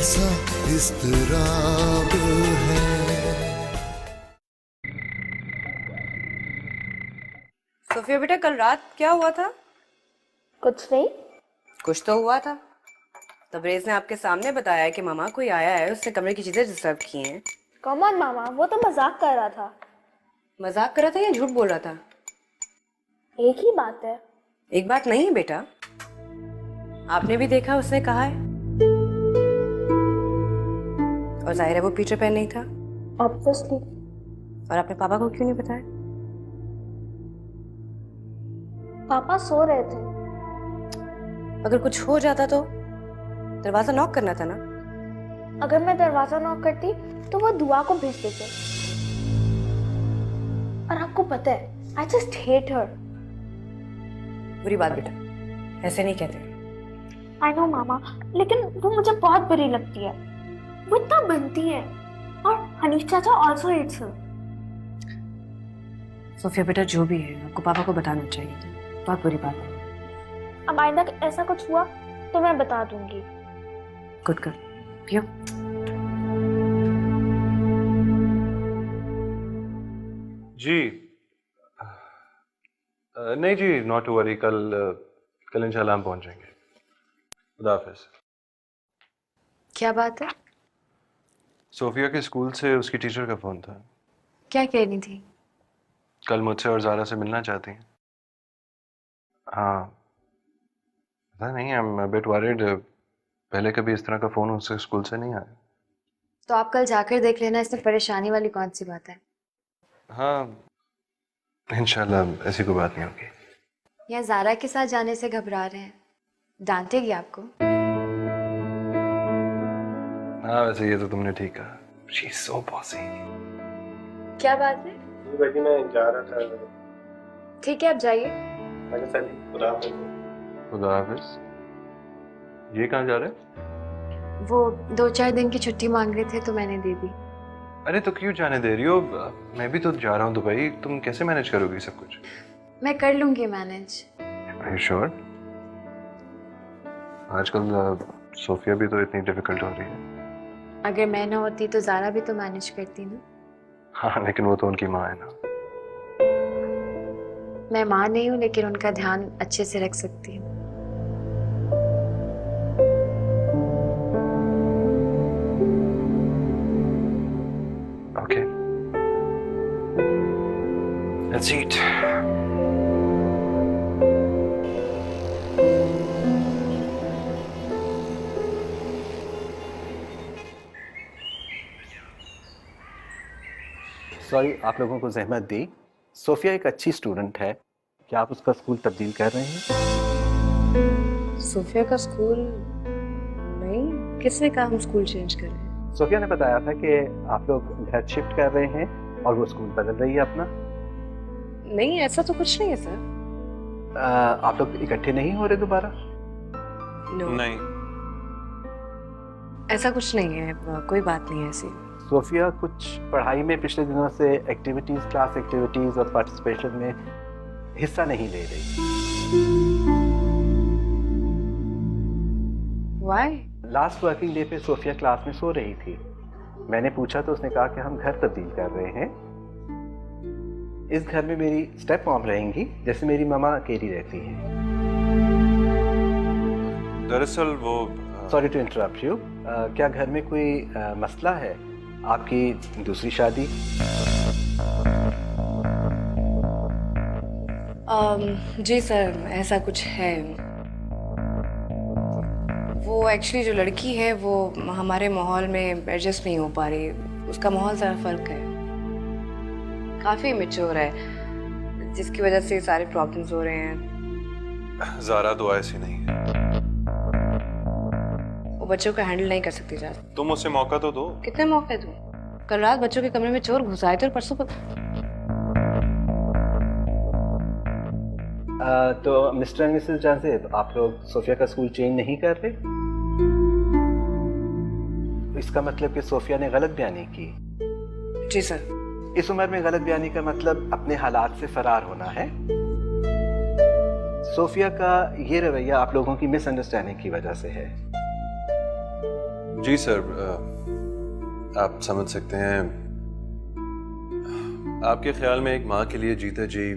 कैसा इज़्तिराब है। सोफिया बेटा, कल रात क्या हुआ था? कुछ नहीं। कुछ तो हुआ था। तबरेज ने आपके सामने बताया कि मामा कोई आया है, उसने कमरे की चीजें डिस्टर्ब की हैं। कम ऑन मामा, वो तो मजाक कर रहा था। मजाक कर रहा था या झूठ बोल रहा था? एक ही बात है। एक बात नहीं है बेटा, आपने भी देखा उसने कहा है। और जाहिर है वो पीटर पैन नहीं था। ऑब्वियसली। और आपने पापा को क्यों नहीं बताया? पापा सो रहे थे। अगर कुछ हो जाता तो दरवाजा नॉक करना था ना। अगर मैं दरवाजा नॉक करती तो वो दुआ को भेज देते। और आपको पता है, आई जस्ट हेट हर। बुरी बात बेटा, ऐसे नहीं कहते। आई नो मामा, लेकिन वो मुझे बहुत बुरी लगती है। वो इतना बनती है। और हनीफ चाचा ऑल्सो हेट्स हर। सोफिया बेटा, जो भी है आपको पापा को बताना चाहिए। बहुत बुरी बात है। अब आइंदा ऐसा कुछ हुआ तो मैं बता दूंगी। गुड कर पियो। जी नहीं जी, नॉट टू वरी। कल इंशाल्लाह हम पहुंच जाएंगे। खुदा हाफिज। क्या बात है? सोफिया के स्कूल से उसकी टीचर का फोन था। क्या कह रही थी? कल मुझसे और ज़ारा से मिलना चाहती हैं। हाँ, पता नहीं, I am a bit worried. पहले कभी इस तरह का फ़ोन उससे स्कूल से नहीं आया। तो आप कल जाकर देख लेना, इसमें परेशानी वाली कौन सी बात है। हाँ, इंशाल्लाह ऐसी कोई बात नहीं होगी। या ज़ारा के साथ जाने से घबरा रहे हैं? डांटेगी आपको? हाँ, वैसे ये तो तुमने ठीक कहा। She is so bossy. क्या बात है? जी मैं जा रहा था। ठीक है, आप जाइए। अच्छा चलिए, खुदा हाफिज। खुदा हाफिज। ये कहाँ जा रहे हैं? वो 2-4 दिन की छुट्टी मांग रहे थे तो मैंने दे दी। अरे तो क्यों जाने दे रही हो? मैं भी तो जा रहा हूँ दुबई। तुम कैसे मैनेज करोगी सब कुछ? मैं कर लूंगी मैनेज। Are you sure? आजकल सोफिया भी तो इतनी डिफिकल्ट हो रही है। अगर मैं ना होती तो ज़ारा भी तो मैनेज करती ना। हाँ, लेकिन वो तो उनकी माँ है ना। मैं माँ नहीं हूँ, लेकिन उनका ध्यान अच्छे से रख सकती हूँ। Okay. Let's eat. सॉरी आप लोगों को जहमत दी। सोफिया एक अच्छी स्टूडेंट है। क्या आप उसका स्कूल तब्दील कर रहे हैं? सोफिया का स्कूल नहीं, किसने कहा हम स्कूल चेंज करें? सोफिया ने बताया था कि आप लोग घर शिफ्ट कर रहे हैं और वो स्कूल बदल रही है अपना। नहीं, ऐसा तो कुछ नहीं है सर। आप लोग इकट्ठे नहीं हो रहे दोबारा? नो, नहीं, ऐसा कुछ नहीं है। कोई बात नहीं है ऐसी। सोफिया कुछ पढ़ाई में पिछले दिनों से एक्टिविटीज, क्लास एक्टिविटीज और पार्टिसिपेशन में हिस्सा नहीं ले रही। Why? लास्ट वर्किंग डे पे सोफिया क्लास में सो रही थी। मैंने पूछा तो उसने कहा कि हम घर तब्दील कर रहे हैं। इस घर में मेरी स्टेप मॉम रहेंगी, जैसे मेरी मामा अकेली रहती है। दरअसल वो सॉरी टू इंटरप्ट यू। क्या घर में कोई मसला है? आपकी दूसरी शादी? जी सर, ऐसा कुछ है। वो एक्चुअली जो लड़की है वो हमारे माहौल में एडजस्ट नहीं हो पा रही। उसका माहौल ज़रा फर्क है, काफ़ी मैच्योर है, जिसकी वजह से सारे प्रॉब्लम्स हो रहे हैं। ज़ारा तो ऐसी नहीं है। वो बच्चों को हैंडल नहीं कर सकती जा। तुम उसे मौका तो दो। कितने मौके दूँ? कल रात बच्चों के कमरे में चोर घुस आए थे और परसों तो मिस्टर एंड मिसेस जानसेब, आप लोग सोफिया का स्कूल चेंज नहीं कर रहे? इसका मतलब कि सोफिया ने गलत बयानी की? जी सर। इस उम्र में गलत बयानी का मतलब अपने हालात से फरार होना है। सोफिया का ये रवैया आप लोगों की मिसअंडरस्टैंडिंग की वजह से है। जी सर, आप समझ सकते हैं, आपके ख्याल में एक माँ के लिए जीते जी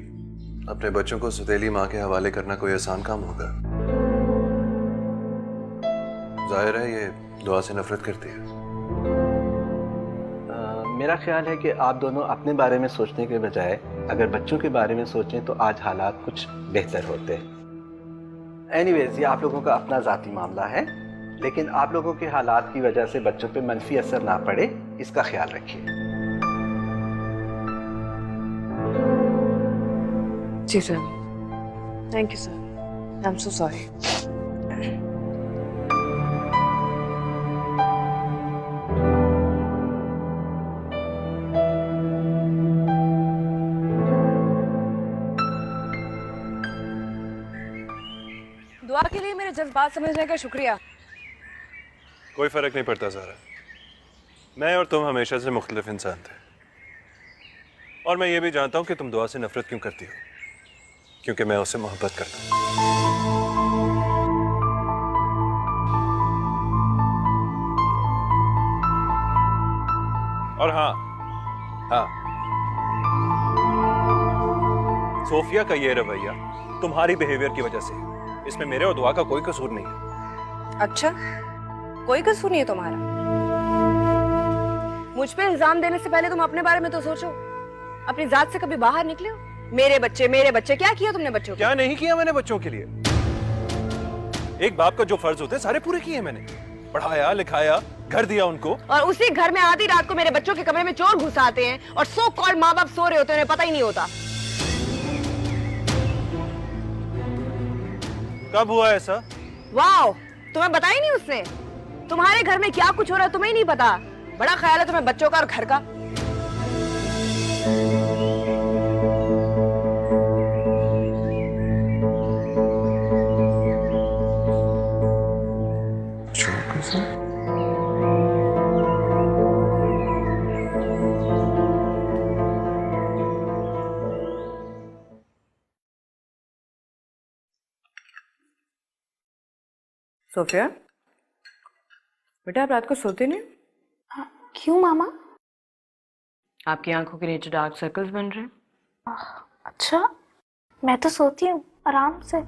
अपने बच्चों को सौतेली माँ के हवाले करना कोई आसान काम होगा? जाहिर है ये दुआ से नफरत करती है। मेरा ख्याल है कि आप दोनों अपने बारे में सोचने के बजाय अगर बच्चों के बारे में सोचें तो आज हालात कुछ बेहतर होते। एनीवेज, ये आप लोगों का अपना ज़ाती मामला है, लेकिन आप लोगों के हालात की वजह से बच्चों पे मनफी असर ना पड़े, इसका ख्याल रखिए। जी sir, thank you sir, I am so sorry. दुआ के लिए मेरे जज्बात समझने का शुक्रिया। कोई फर्क नहीं पड़ता ज़ारा, मैं और तुम हमेशा से मुख्तलिफ इंसान थे, और मैं ये भी जानता हूँ कि तुम दुआ से नफरत क्यों करती हो, क्योंकि मैं उससे मोहब्बत करता हूँ। और हाँ, सोफिया का ये रवैया तुम्हारी बिहेवियर की वजह से, इसमें मेरे और दुआ का कोई कसूर नहीं है। अच्छा, कोई कसूर नहीं है तुम्हारा? मुझ पे इल्जाम देने से पहले तुम अपने बारे में तो सोचो। अपनी जात से कभी बाहर निकले हो? मेरे बच्चे, क्या किया तुमने बच्चों के? क्या नहीं किया मैंने बच्चों के लिए? एक बाप का जो फर्ज होते हैं सारे पूरे किए मैंने। पढ़ाया, लिखाया, घर दिया उनको। और उसी घर में आधी रात को मेरे बच्चों के कमरे में चोर घुस आते हैं और सो कॉल्ड माँ बाप सो रहे होते हैं, उन्हें पता ही नहीं होता। कब हुआ ऐसा? वाओ, तुम्हें बताया ही नहीं उसने? तुम्हारे घर में क्या कुछ हो रहा है तुम्हें ही नहीं पता? बड़ा ख्याल है तुम्हें बच्चों का और घर का। सोफिया, बेटा आप रात को सोते नहीं? क्यों मामा? आपकी आंखों के नीचे डार्क सर्कल्स बन रहे हैं। अच्छा, मैं तो सोती हूँ आराम से।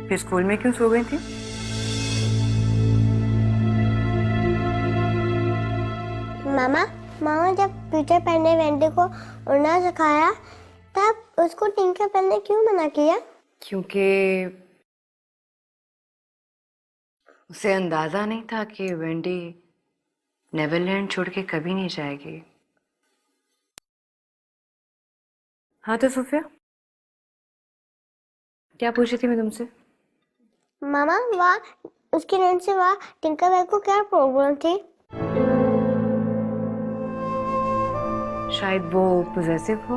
फिर स्कूल में क्यों सो गई थी? मामा जब पीटर पैन ने वेंडी को उड़ना सिखाया तब उसको टिंकर पैन ने क्यों मना किया? क्योंकि उसे अंदाजा नहीं था कि वेंडी नेवरलैंड छोड़ के कभी नहीं जाएगी। हाँ तो सोफिया, क्या पूछी थी मैं तुमसे? मामा वहाँ उसकी नैन से वहाँ टिंकर पैन को क्या प्रॉब्लम थी? शायद वो पोजेसिव हो।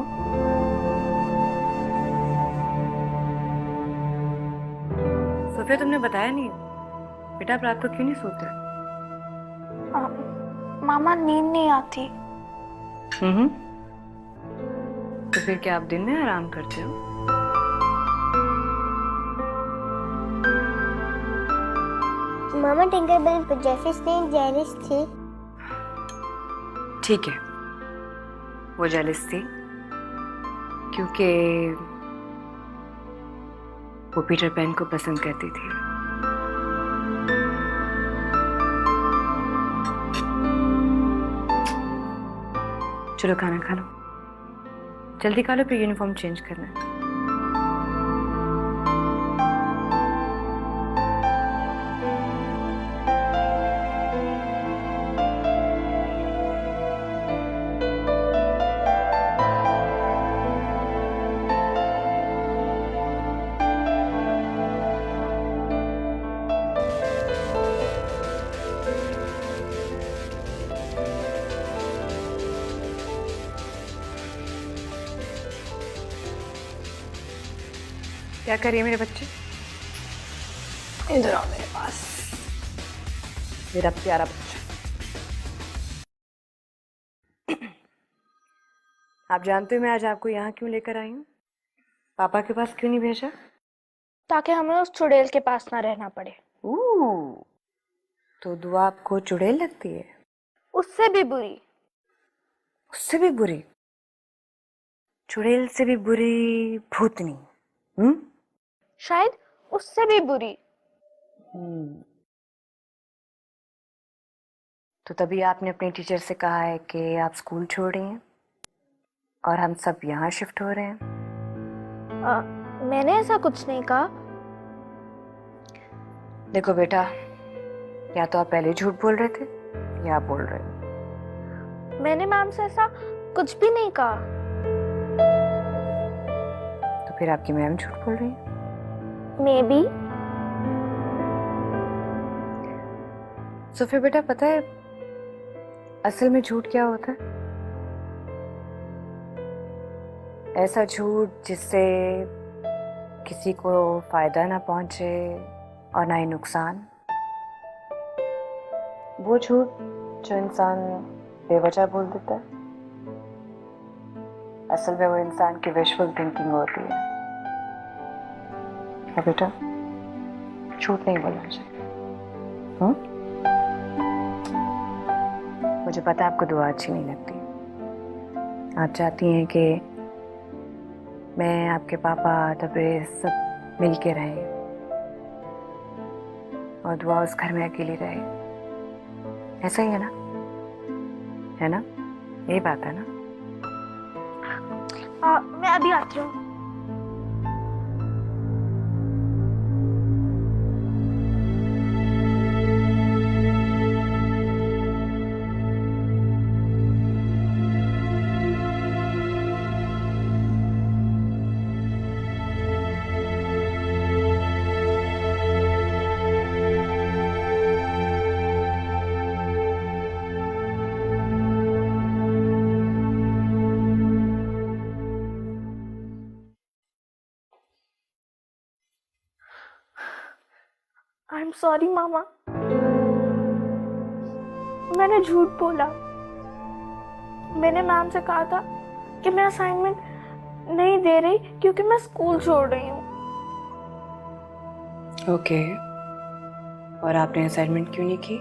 सोफिया, तुमने बताया नहीं बेटा आप रात को क्यों नहीं सोते? मामा नींद नहीं आती। तो फिर क्या आप दिन में आराम करते हो? मामा टिंकर पैन जेफी से जेलिस थी। ठीक है, वो जेलिस थी क्योंकि वो पीटर पैन को पसंद करती थी। चलो खाना खा लो, जल्दी खा लो, फिर यूनिफॉर्म चेंज करना है। क्या कर रही है मेरे बच्चे? इधर आओ मेरे पास, मेरा प्यारा बच्चा। आप जानते हो मैं आज आपको यहाँ क्यों लेकर आई हूँ? पापा के पास क्यों नहीं भेजा? ताकि हमें उस चुड़ैल के पास ना रहना पड़े। तो दुआ आपको चुड़ैल लगती है? उससे भी बुरी। उससे भी बुरी? चुड़ैल से भी बुरी भूतनी? शायद उससे भी बुरी। तो तभी आपने अपने टीचर से कहा है कि आप स्कूल छोड़ रही हैं और हम सब यहाँ शिफ्ट हो रहे हैं। मैंने ऐसा कुछ नहीं कहा। देखो बेटा, या तो आप पहले झूठ बोल रहे थे या आप बोल रहे हो। मैंने मैम से ऐसा कुछ भी नहीं कहा। तो फिर आपकी मैम झूठ बोल रही है? May be. तो फिर बेटा पता है असल में झूठ क्या होता है? ऐसा झूठ जिससे किसी को फायदा ना पहुंचे और ना ही नुकसान। वो झूठ जो इंसान बेवजह बोल देता है, असल में वो इंसान की विशफुल थिंकिंग होती है। क्या बेटा, झूठ नहीं बोलना चाहिए। मुझे पता है आपको दुआ अच्छी नहीं लगती। आप चाहती हैं कि मैं, आपके पापा, तबरेज सब मिल के रहें और दुआ उस घर में अकेली रहे। ऐसा ही है ना? है ना? यही बात है ना? मैं अभी आती हूँ। आई एम सॉरी मामा, मैंने झूठ बोला। मैंने मैम से कहा था कि मैं असाइनमेंट नहीं दे रही क्योंकि मैं स्कूल छोड़ रही हूँ। ओके, और आपने असाइनमेंट क्यों नहीं की?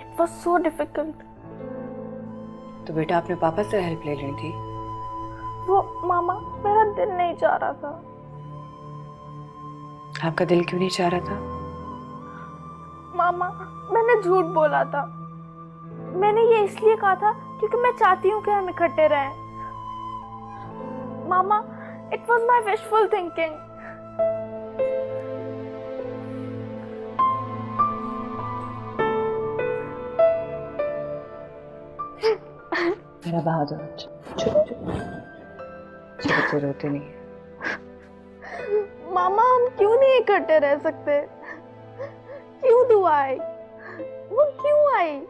It was so difficult. तो बेटा आपने पापा से हेल्प ले लेनी थी। वो मामा, मेरा दिल नहीं चाह रहा था। आपका दिल क्यों नहीं चाह रहा था? मामा, मैंने झूठ बोला था। मैंने ये इसलिए कहा था क्योंकि मैं चाहती हूँ कि हम इकट्ठे रहें। मामा, it was my wishful thinking. मेरा बहादुर बच्चा, चुप चुप चुप, बच्चे रोते नहीं। मामा, हम क्यों नहीं इकट्ठे रह सकते? क्यों दुआ आई? वो क्यों आई?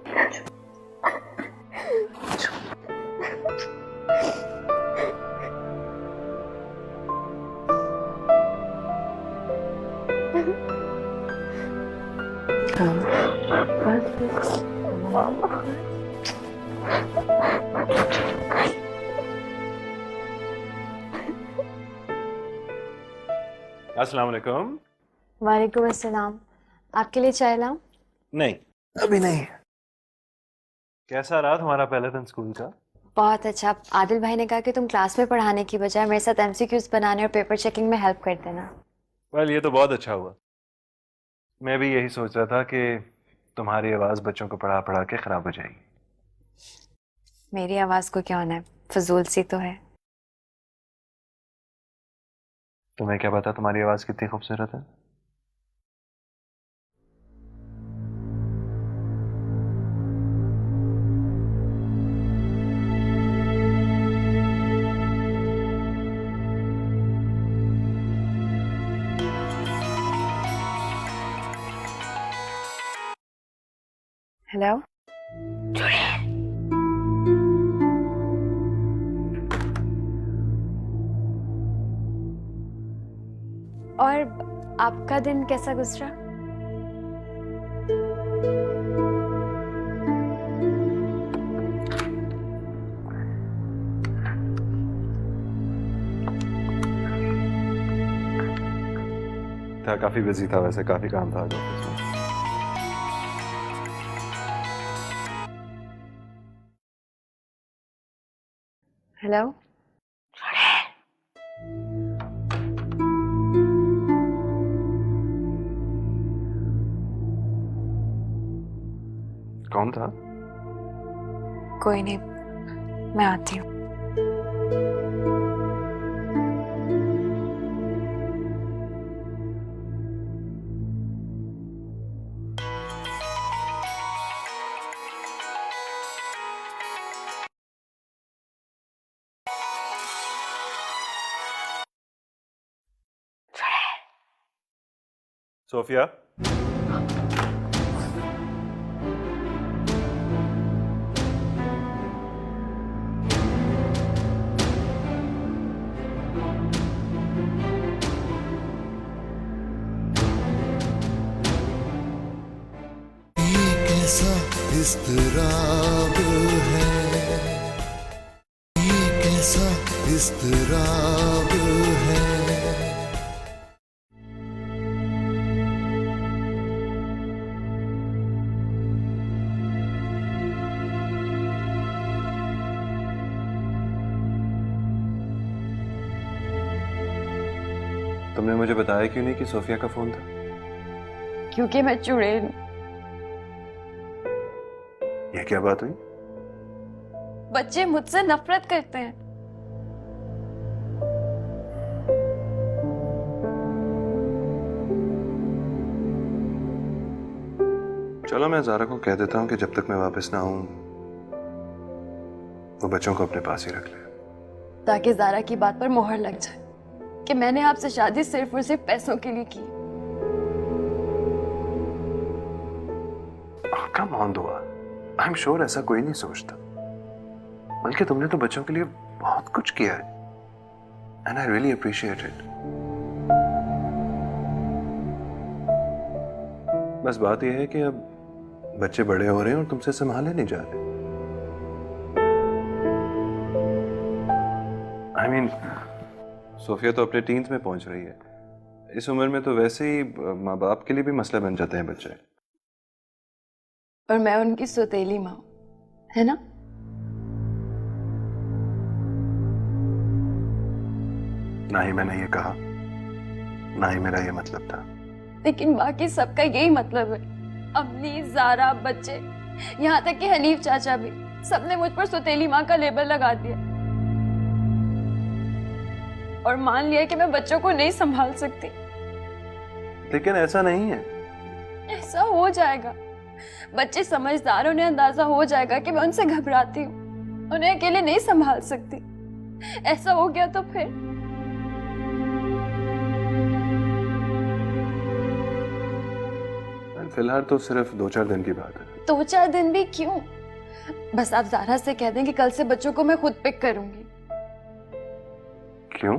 अस्सलाम वालेकुम। वालेकुम अस्सलाम। आपके लिए चाय लाऊं? नहीं, अभी नहीं। कैसा रहा तुम्हारा पहला दिन स्कूल का? बहुत अच्छा। आदिल भाई ने कहा कि तुम क्लास में पढ़ाने की बजाय मेरे साथ एमसीक्यूज बनाने और पेपर चेकिंग में हेल्प कर देना। वेल, ये तो बहुत अच्छा हुआ। मैं भी यही सोच रहा था कि तुम्हारी आवाज़ बच्चों को पढ़ा पढ़ा के ख़राब हो जाएगी। मेरी आवाज़ को क्या होना है, फजूल सी तो है। तुम्हें क्या पता तुम्हारी आवाज़ कितनी खूबसूरत है? हेलो। और आपका दिन कैसा गुजरा? था, काफी बिजी था, वैसे काफी काम था आज ऑफिस में। हेलो। कौन था? कोई नहीं, मैं आती हूँ। सोफिया, ये कैसा इज़्तिराब है, ये कैसा इज़्तिराब है। तुमने मुझे बताया क्यों नहीं कि सोफिया का फोन था? क्योंकि मैं चुड़ैल हूँ। ये क्या बात हुई? बच्चे मुझसे नफरत करते हैं। चलो मैं ज़ारा को कह देता हूँ कि जब तक मैं वापस ना आऊँ वो बच्चों को अपने पास ही रख ले, ताकि ज़ारा की बात पर मोहर लग जाए कि मैंने आपसे शादी सिर्फ और सिर्फ पैसों के लिए की। कम ऑन दुआ, आई एम श्योर ऐसा कोई नहीं सोचता, बल्कि तुमने तो बच्चों के लिए बहुत कुछ किया है and I really appreciate it. बस बात यह है कि अब बच्चे बड़े हो रहे हैं और तुमसे संभाले नहीं जा रहे। आई मीन सोफिया तो अपने टीन्स में पहुंच रही है, इस उम्र में तो वैसे ही माँ बाप के लिए भी मसला बन जाते हैं बच्चे। और मैं उनकी सौतेली माँ हूं, है ना? ना ही मैंने ये कहा, ना ही मेरा ये मतलब था। लेकिन बाकी सबका यही मतलब है। अम्मी, ज़ारा, बच्चे, यहाँ तक कि हनीफ चाचा भी, सबने मुझ पर सौतेली माँ का लेबल लगा दिया और मान लिया कि मैं बच्चों को नहीं संभाल सकती। लेकिन ऐसा नहीं है। ऐसा हो जाएगा। बच्चे समझदार, उन्हें अंदाजा हो जाएगा कि मैं उनसे घबराती हूँ, उन्हें अकेले नहीं संभाल सकती। ऐसा हो गया तो फिर फिलहाल तो सिर्फ 2-4 दिन की बात है। 2-4 दिन भी क्यों? बस आप ज़ारा से कह दें कि कल से बच्चों को मैं खुद पिक करूंगी। क्यों?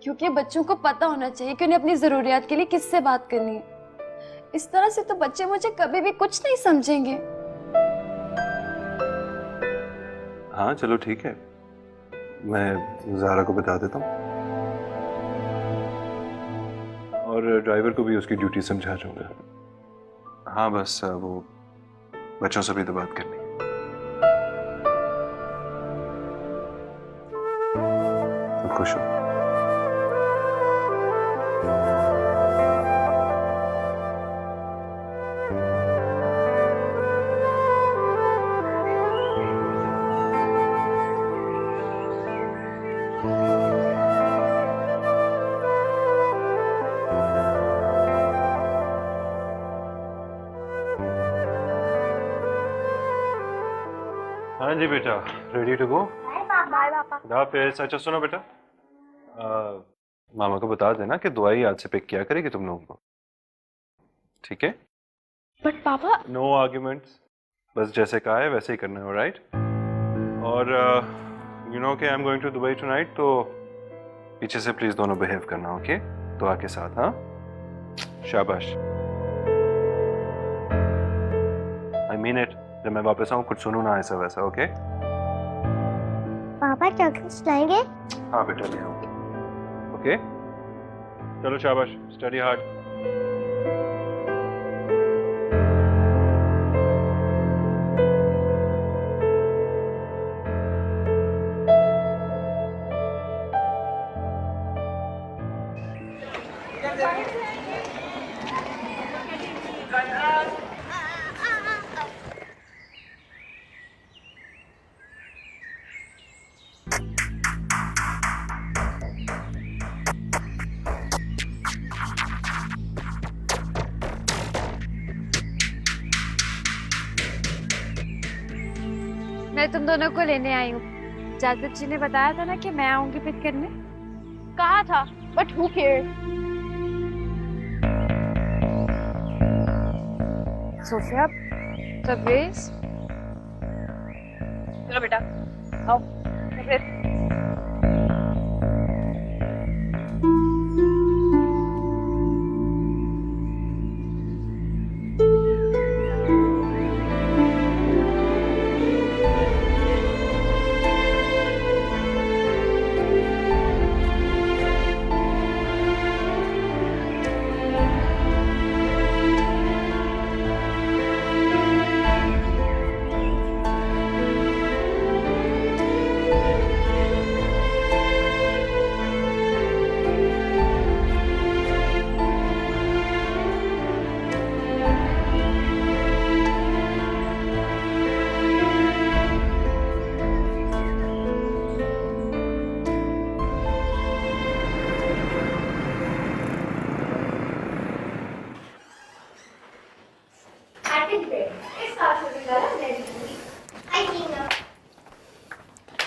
क्योंकि बच्चों को पता होना चाहिए कि उन्हें अपनी जरूरियात के लिए किससे बात करनी है। इस तरह से तो बच्चे मुझे कभी भी कुछ नहीं समझेंगे। हाँ चलो ठीक है, मैं ज़ारा को बता देता हूँ और ड्राइवर को भी उसकी ड्यूटी समझा दूंगा। हाँ बस वो बच्चों से भी तो बात करनी है। तो खुश हो? हाँ जी बेटा, रेडी टू गो? बाय पापा। अच्छा सुनो बेटा, मामा को बता देना कि दुआ ही आज से पिक किया करेगी तुम लोगों को, ठीक है? बट पापा। नो आर्ग्यूमेंट्स, बस जैसे कहा है वैसे ही करना है, ऑलराइट? और यू नो कि I am going to Dubai tonight, तो पीछे से प्लीज दोनों बिहेव करना, ओके? दुआ के साथ, हाँ? शाबाश। आई मीन इट, जब मैं वापस आऊँ कुछ सुनू ना ऐसा वैसा, ओके? पापा चॉकलेट्स लाएंगे? हाँ बेटा ले आऊँ, ओके? चलो शाबाश, स्टडी हार्ड। मैं तुम दोनों को लेने आई हूँ। जाजिद जी ने बताया था ना कि मैं आऊंगी पिक करने। कहा था, but who cares. Sofia, Tabrez, चलो बेटा आओ। तब्रेज़,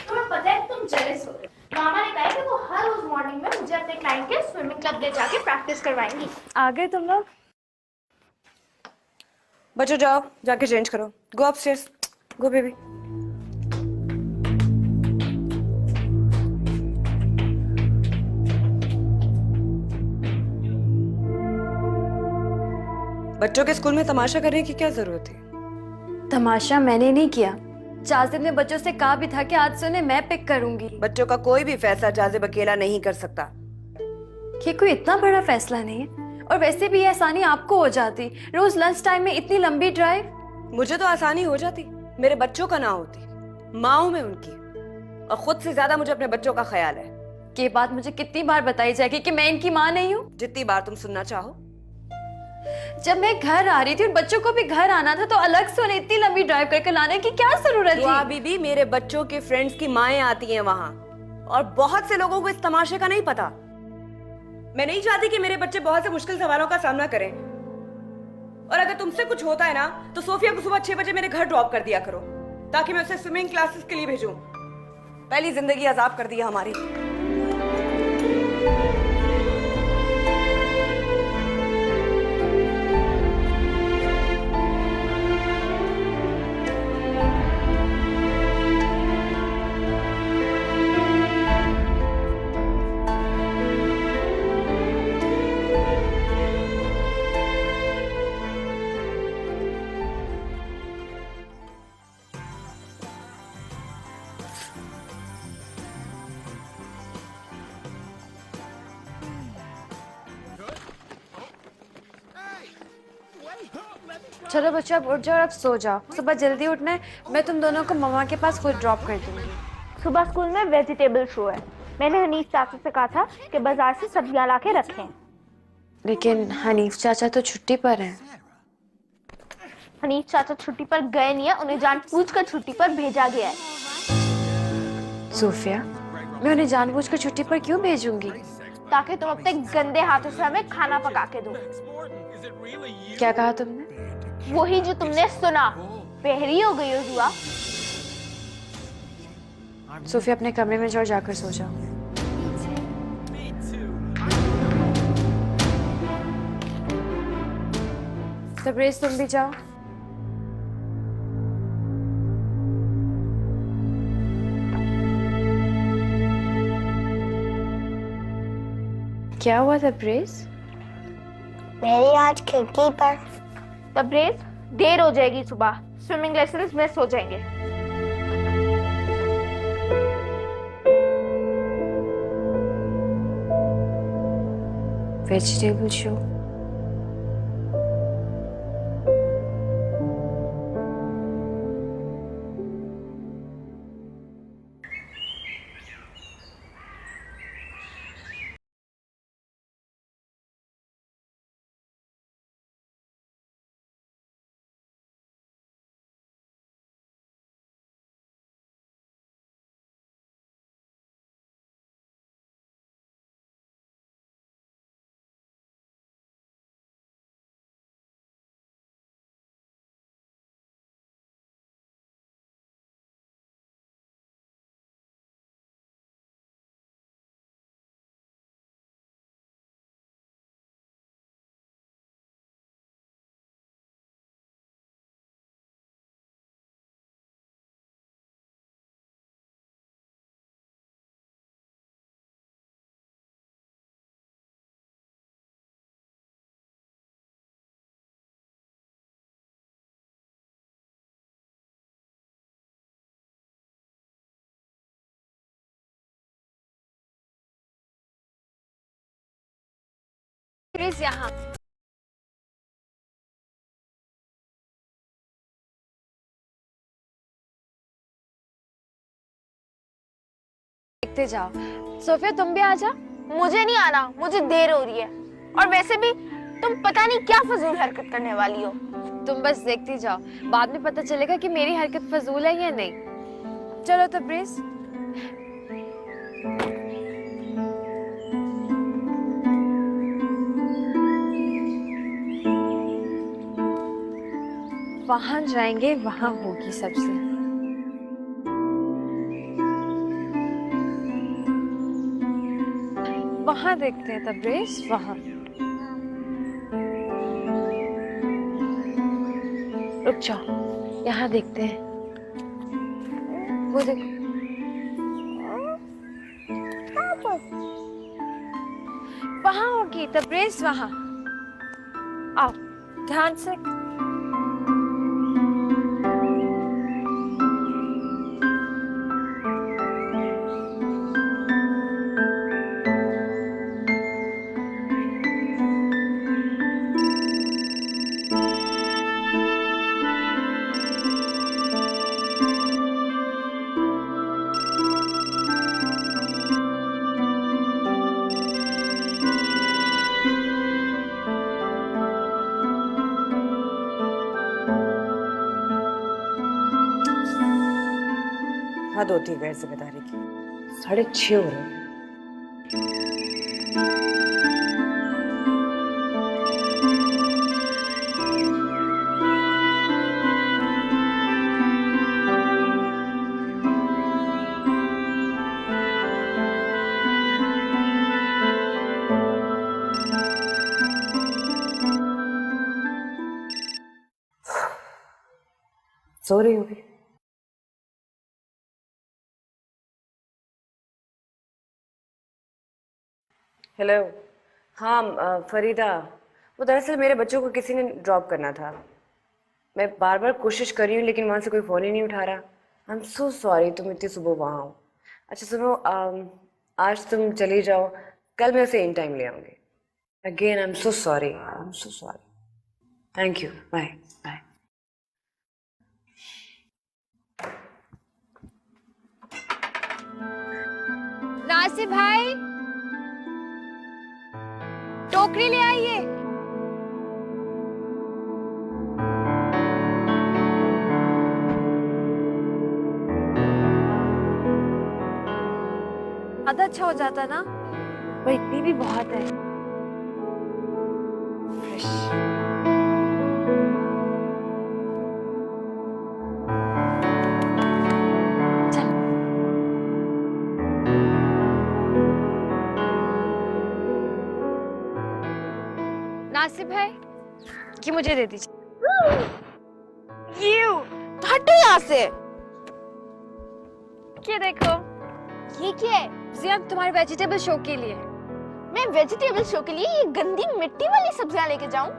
तुम्हें पता है तुम जेलस हो रहे हो। मामा ने कहा है कि वो हर रोज मॉर्निंग में मुझे अपने क्लाइंट के स्विमिंग क्लब ले जाके प्रैक्टिस करवाएंगी। आ गए तुम लोग? बच्चों जाओ, जाके चेंज करो। गो अपस्टेयर्स, गो बेबी। बच्चों के स्कूल में तमाशा करने की क्या जरूरत थी? तमाशा मैंने नहीं किया। जाजिद ने बच्चों से कहा भी था कि आज से उन्हें मैं पिक करूंगी। बच्चों का कोई भी फैसला जाजिब अकेला नहीं कर सकता। ये कोई इतना बड़ा फैसला नहीं है, और वैसे भी ये आसानी आपको हो जाती। रोज लंच टाइम में इतनी लंबी ड्राइव। मुझे तो आसानी हो जाती, मेरे बच्चों का ना होती। माँ हूं मैं उनकी, और खुद से ज्यादा मुझे अपने बच्चों का ख्याल है। ये बात मुझे कितनी बार बताई जाएगी कि मैं इनकी माँ नहीं हूँ? जितनी बार तुम सुनना चाहो। जब मैं घर आ रही थी और बच्चों को भी घर आना था, तो अलग से उन्हें इतनी लंबी ड्राइव करके लाने की क्या जरूरत थी? बीबी, मेरे बच्चों के फ्रेंड्स की माएं आती हैं वहां, और बहुत से लोगों को इस तमाशे का नहीं पता। मैं नहीं चाहती कि मेरे बच्चे बहुत से मुश्किल सवालों का सामना करें। और अगर तुमसे कुछ होता है ना, तो सोफिया को सुबह 6 बजे मेरे घर ड्रॉप कर दिया करो, ताकि मैं उसे स्विमिंग क्लासेस के लिए भेजूं। पहली जिंदगी अजाब कर दिया हमारी। चलो बच्चों, अब उठ जाओ और अब सो जाओ। सुबह जल्दी उठना है। मैं तुम दोनों को मम्मा के पास खुद ड्रॉप कर दूंगी। सुबह स्कूल में वेजिटेबल शो है। मैंने हनीफ चाचा से कहा था कि बाजार से सब्जियां ला के रखें। लेकिन हनीफ चाचा तो छुट्टी पर हैं। हनीफ चाचा छुट्टी पर गए नहीं है, उन्हें जानबूझकर छुट्टी पर भेजा गया है। सोफिया, मैं उन्हें जानबूझकर छुट्टी पर क्यों भेजूंगी? ताकि तुम अपने गंदे हाथों से हमें खाना पका के दो। क्या कहा तुमने? वही जो तुमने सुना। बहरी हो गई हो जुआ। सोफिया, अपने कमरे में जाओ, जाकर सो जाओ। तब्रेज़, तुम भी जाओ। क्या हुआ तब्रेज़? मेरी आज खिड़की पर। तब्रेज़, देर हो जाएगी, सुबह स्विमिंग लेसन्स मिस हो जाएंगे। Vegetable show. प्लीज यहाँ। देखते जाओ। सोफिया तुम भी आ जा। मुझे नहीं आना, मुझे देर हो रही है। और वैसे भी तुम पता नहीं क्या फजूल हरकत करने वाली हो। तुम बस देखती जाओ, बाद में पता चलेगा कि मेरी हरकत फजूल है या नहीं। चलो तब्रेज़। वहां जाएंगे, वहां होगी सबसे। वहां देखते हैं तब्रेज़, वहां। रुक जाओ, यहाँ देखते हैं। वो देखो, वहां होगी तब्रेज़, वहां। आओ ध्यान से। हद होती है गैर जिम्मेदारी की। 6:30 हो रहे हैं। सो रही होगी। हेलो। हाँ फरीदा, वो दरअसल मेरे बच्चों को किसी ने ड्रॉप करना था। मैं बार बार कोशिश कर रही हूँ लेकिन वहाँ से कोई फ़ोन ही नहीं उठा रहा। आई एम सो सॉरी तुम इतनी सुबह वहाँ हो। अच्छा सुनो, आज तुम चली जाओ, कल मैं उसे इन टाइम ले आऊँगी। Again I am so sorry, I am so sorry. Thank you, bye bye. Nasir भाई, टोकरी ले आइए। आधा अच्छा हो जाता ना, वो इतनी भी बहुत है। फ्रेश। नासिर भाई, कि मुझे दे दीजिए। ये हटो यहाँ से। ये देखो, ये क्या है? जिया तुम्हारे वेजिटेबल शो के लिए। मैं वेजिटेबल शो के लिए ये गंदी मिट्टी वाली सब्जियां लेके जाऊं?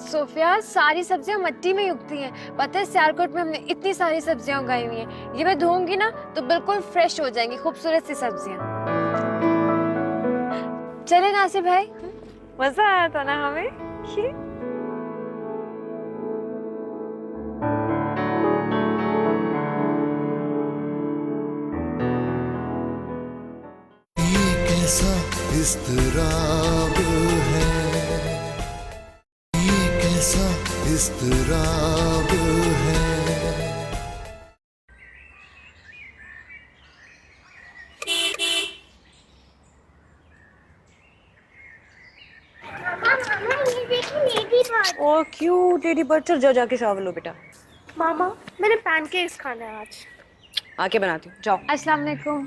सोफिया, सारी सब्जियां मिट्टी में ही उगती हैं। पता है सियालकोट में हमने इतनी सारी सब्जियां उगाई हुई हैं। ये मैं धोऊंगी ना तो बिल्कुल फ्रेश हो जाएंगी, खूबसूरत सी सब्जियां। चले नासिर भाई। मजा आया था ना हमें। ये कैसा इज़्तिराब है, ये कैसा इज़्तिराब है। ओ क्यूट टेडी बर्ड, चल जाओ जाके शावर लो बेटा। मामा मैंने पैनकेक्स खाने हैं आज। आके बनाती हूँ, जाओ। अस्सलाम वालेकुम।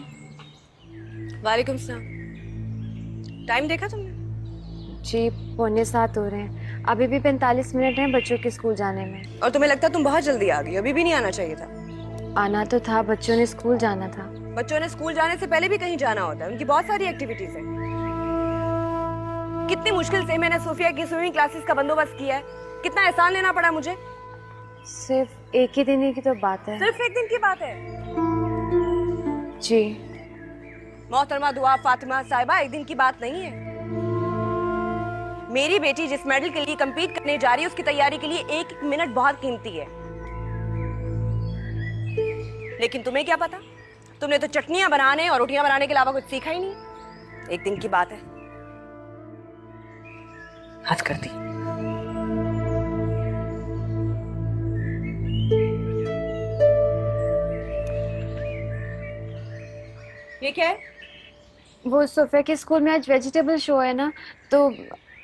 वालेकुम सलाम। टाइम देखा तुमने? जी 6:45 हो रहे हैं, अभी भी 45 मिनट हैं बच्चों के स्कूल जाने में। और तुम्हें लगता है तुम बहुत जल्दी आ गई, अभी भी नहीं आना चाहिए था। आना तो था, बच्चों ने स्कूल जाना था। बच्चों ने स्कूल जाने से पहले भी कहीं जाना होता है, उनकी बहुत सारी एक्टिविटीज है। कितनी मुश्किल से मैंने सोफिया की स्विमिंग क्लासेस का बंदोबस्त किया है, कितना एहसान लेना पड़ा मुझे। सिर्फ एक ही दिन की तो बात है। सिर्फ एक दिन की बात है। जी मोहतरमा दुआ फातिमा साहिबा, एक दिन की बात नहीं है। मेरी बेटी जिस मेडल के लिए compete करने जा रही है, उसकी तैयारी के लिए एक एक मिनट बहुत कीमती है। लेकिन तुम्हें क्या पता, तुमने तो चटनियां बनाने और रोटियां बनाने के अलावा कुछ सीखा ही नहीं। एक दिन की बात है। हद कर दी। ये क्या है? वो सोफिया के स्कूल में आज वेजिटेबल शो है ना, तो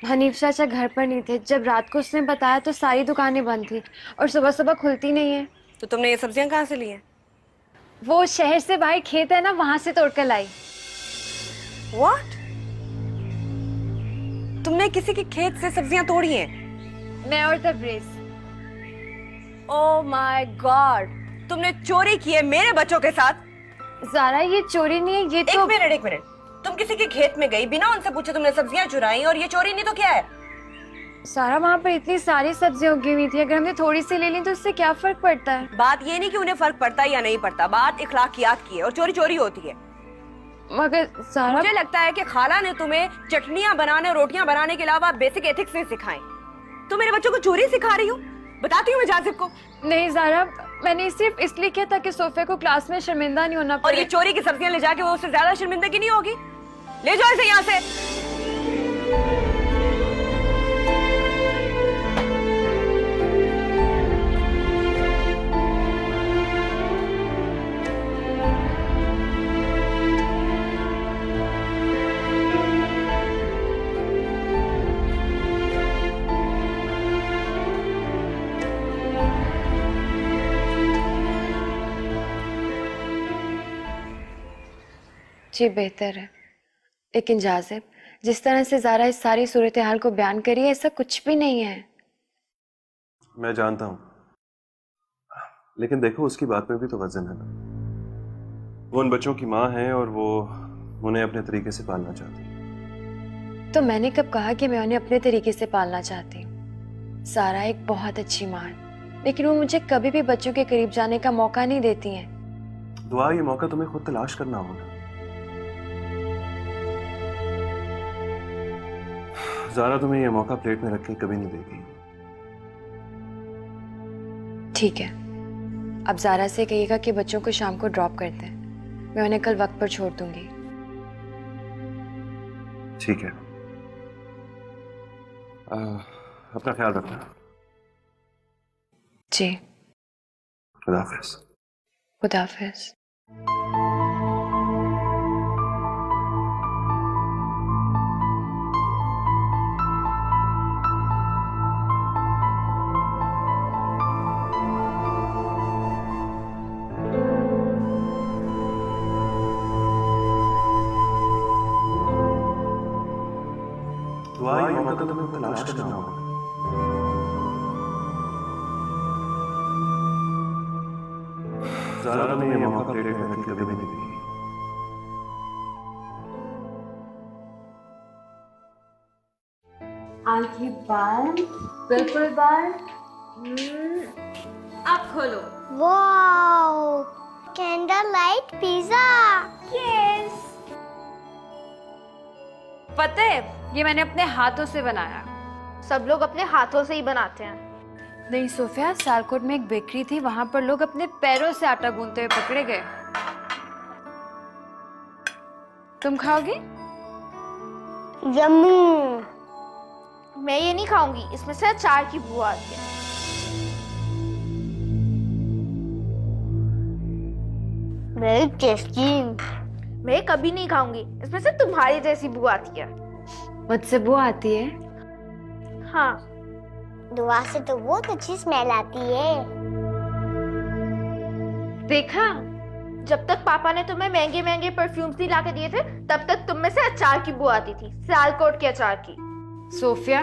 हनीफ चाचा घर पर नहीं थे। जब रात को उसने बताया तो सारी दुकानें बंद थी और सुबह सुबह खुलती नहीं है। तो तुमने ये सब्जियां कहाँ से ली हैं? वो शहर से बाहर खेत है ना, वहां से तोड़ कर लाई। What? तुमने किसी के खेत से सब्जियां तोड़ी हैं? मैं और तबरेज। ओह माय गॉड, तुमने चोरी की है मेरे बच्चों के साथ। ज़ारा ये चोरी नहीं है, ये तो एक मिनट, तुम किसी के खेत में गई, बिना उनसे पूछे तुमने सब्जियां चुराई, और ये चोरी नहीं तो क्या है? सारा वहाँ पर इतनी सारी सब्जियां उगी हुई थी, अगर हमने थोड़ी सी ले ली तो उससे क्या फर्क पड़ता है? बात ये नहीं कि उन्हें फर्क पड़ता है या नहीं पड़ता, बात इखलाकियात की है, और चोरी चोरी होती है। मगर सारा मुझे लगता है कि खाला ने तुम्हें चटनियां बनाने और रोटियां बनाने के अलावा बेसिक एथिक्स नहीं सिखाए। तुम मेरे बच्चों को चोरी सिखा रही हो। बताती हूँ मैं जासिब को। नहीं ज़ारा, मैंने सिर्फ इसलिए किया ताकि सोफिया को क्लास में शर्मिंदा नहीं होना पड़े। और ये चोरी की सब्जियां ले जाके वो उससे ज्यादा शर्मिंदगी नहीं होगी? ले जाओ इसे यहाँ से। जी बेहतर है, लेकिन जासिब जिस तरह से ज़ारा इस सारी सूरत हाल को बयान करी है, ऐसा कुछ भी नहीं है। मैं जानता हूं, लेकिन देखो उसकी बात में भी तो वजन है ना। वो उन बच्चों की माँ है और वो उन्हें अपने तरीके से पालना चाहती है। तो मैंने कब कहा कि मैं उन्हें अपने तरीके से पालना चाहती हूँ? ज़ारा एक बहुत अच्छी माँ है, लेकिन वो मुझे कभी भी बच्चों के करीब जाने का मौका नहीं देती हैं। दुआ, ये मौका तुम्हें खुद तलाश करना होगा। ज़ारा तुम्हें ये मौका प्लेट में रख के कभी नहीं देगी। ठीक है, अब ज़ारा से कहिएगा कि बच्चों को शाम को ड्रॉप करते हैं, मैं उन्हें कल वक्त पर छोड़ दूंगी। ठीक है, अपना ख्याल रखना। जी, खुदा हाफिज़। खुदा हाफिज़। दुआ, ये मौका तो तुम्हें तलाश करना होगा। ज़ारा तुम्हें ये मौका प्लेट में रख के कभी नहीं देगी। आंखें बंद, बिल्कुल बंद। अब खोलो। Wow, candle light pizza. Yes. पता है, ये मैंने अपने हाथों से बनाया। सब लोग अपने हाथों से ही बनाते हैं। नहीं सोफिया, सियालकोट में एक बेकरी थी, वहां पर लोग अपने पैरों से आटा गूंथते हुए पकड़े गए। तुम खाओगी? यम्मी। मैं ये नहीं खाऊंगी, इसमें से अचार की बू आती है। Very tasty. मैं कभी नहीं खाऊंगी, इसमें से तुम्हारी जैसी बू आती है। मुझसे वो आती है। हाँ, दुआ से तो बहुत अच्छी स्मेल आती है। देखा, जब तक पापा ने तुम्हें महंगे महंगे परफ्यूम्स नहीं लाके दिए थे, तब तक तुम में से अचार की बू आती थी, सियालकोट के अचार की। Sofia,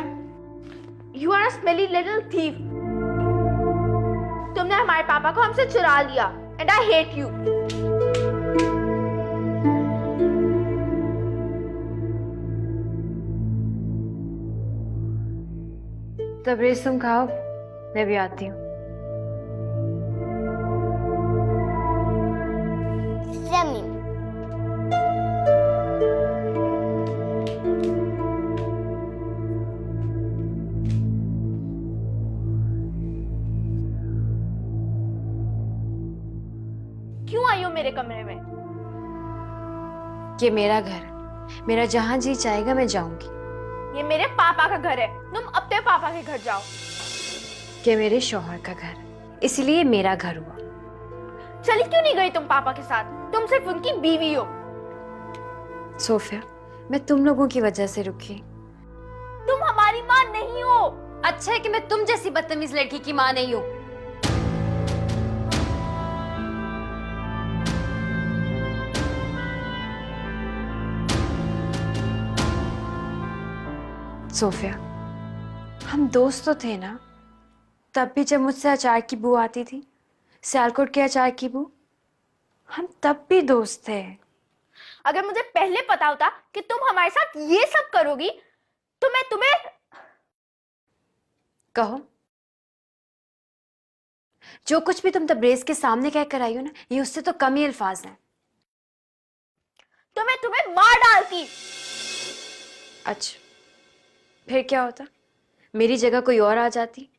you are a smelly little thief. तुमने हमारे पापा को हमसे चुरा लिया, and I hate you. Tabrez तुम खाओ, मैं भी आती हूँ। यम्मी। क्यों आई हो मेरे कमरे में? ये मेरा घर, मेरा जहां जी चाहेगा मैं जाऊंगी। ये मेरे पापा का घर है, तुम अपने पापा के घर जाओ। ये मेरे शौहर का घर, इसलिए मेरा घर हुआ। चली क्यों नहीं गई तुम पापा के साथ? तुम सिर्फ उनकी बीवी हो। सोफिया, मैं तुम लोगों की वजह से रुकी। तुम हमारी माँ नहीं हो। अच्छा है कि मैं तुम जैसी बदतमीज लड़की की माँ नहीं हूँ। सोफिया, हम दोस्त तो थे ना, तब भी जब मुझसे अचार की बू आती थी, सियालकोट के अचार की बू, हम तब भी दोस्त थे। अगर मुझे पहले पता होता कि तुम हमारे साथ ये सब करोगी, तो मैं तुम्हें... कहो, जो कुछ भी तुम तबरेज के सामने कह कर आई हो ना, ये उससे तो कम ही अल्फाज हैं। तो मैं तुम्हें मार डालती। अच्छा, फिर क्या होता? मेरी जगह कोई और आ जाती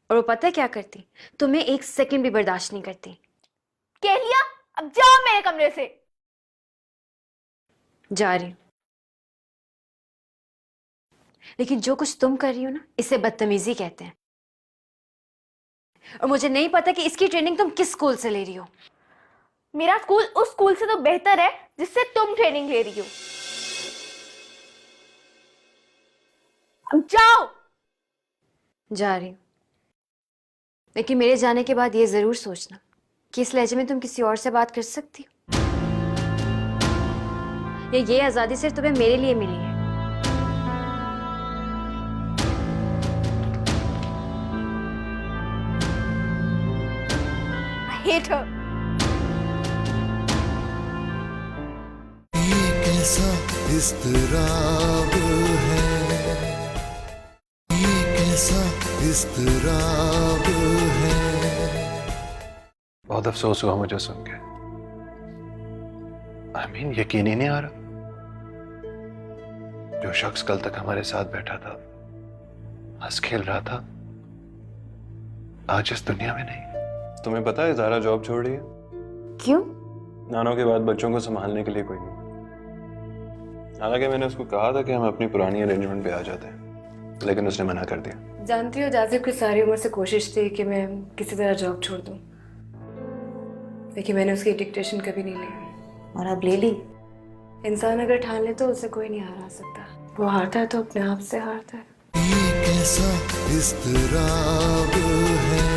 और वो पता है क्या करती? तुम्हें एक सेकंड भी बर्दाश्त नहीं करती। कह लिया, अब जाओ मेरे कमरे से। जा रही हूं, लेकिन जो कुछ तुम कर रही हो ना, इसे बदतमीजी कहते हैं। और मुझे नहीं पता कि इसकी ट्रेनिंग तुम किस स्कूल से ले रही हो। मेरा स्कूल उस स्कूल से तो बेहतर है जिससे तुम ट्रेनिंग ले रही हो। अब जाओ। जा रही हूं, लेकिन मेरे जाने के बाद ये जरूर सोचना कि इस लहजे में तुम किसी और से बात कर सकती हो, या ये आजादी सिर्फ तुम्हें मेरे लिए मिली है। I hate her. ये कैसा इज़्तिराब है, ये कैसा इज़्तिराब है। बहुत अफसोस हुआ मुझे सुन के। यकीन ही नहीं आ रहा, जो शख्स कल तक हमारे साथ बैठा था, हंस खेल रहा था, आज इस दुनिया में नहीं। तुम्हें पता है ज़ारा जॉब छोड़ रही है? क्यों? नानों के बाद बच्चों को संभालने के लिए कोई नहीं। हालांकि मैंने उसको कहा था कि हम अपनी पुरानी अरेंजमेंट पे आ जाते हैं, लेकिन उसने मना कर दिया। जानती हो, जाजिब की सारी उम्र से कोशिश थी कि मैं किसी तरह जॉब छोड़ दूं, लेकिन मैंने उसकी डिक्टेशन कभी नहीं ली, और अब ले ली। इंसान अगर ठान ले तो उसे कोई नहीं हरा सकता। वो हारता है तो अपने आप से हारता है। ये कैसा इज़्तिराब है।